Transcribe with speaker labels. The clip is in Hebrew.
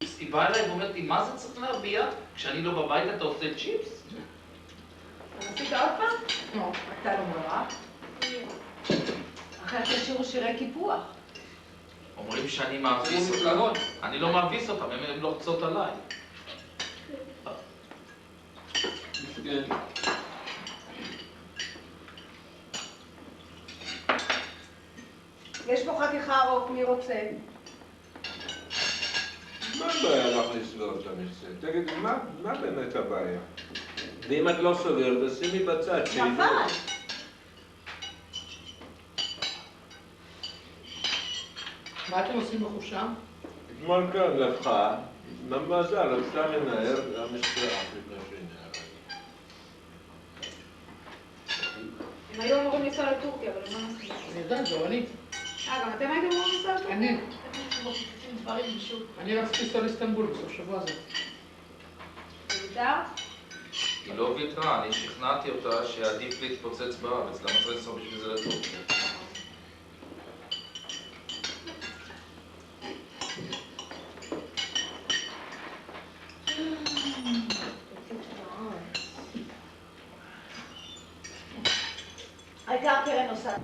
Speaker 1: צ'יפס, היא באה אליי ואומרת לי, מה זה צריך להרביע? כשאני לא בבית אתה עושה צ'יפס?
Speaker 2: אז עשית עוד פעם? לא, אתה לא מראה. אחרי תשאירו שירי קיפוח.
Speaker 1: אומרים שאני מאביס אותם. אני לא מאביס אותם, הן לוחצות עליי.
Speaker 2: יש פה חתיכה ארוך, מי רוצה?
Speaker 3: מה הבעיה לך לסגור את המכסה? תגידי, מה באמת הבעיה? ואם את לא סוגרת, אז שימי בצד.
Speaker 2: נפל!
Speaker 4: מה אתם עושים בחופשה?
Speaker 3: אתמול כאן לבחה, במזל, רצתה לנער המשטרה לפני שנערה.
Speaker 2: הם היו אמורים לנסוע לטורקיה, אבל הם לא נסעים.
Speaker 4: אני יודעת, זו אני.
Speaker 2: גם אתם הייתם אמורים לנסוע לטורקיה?
Speaker 4: אני. אני רציתי לנסוע לאיסטנבול בסוף שבוע הזה.
Speaker 2: ויתרת?
Speaker 1: היא לא ויתרה, אני שכנעתי אותה שעדיף להתפוצץ בארץ. למה צריך לנסוע בשביל זה לטורקיה?
Speaker 2: העיקר קרן נוסעת.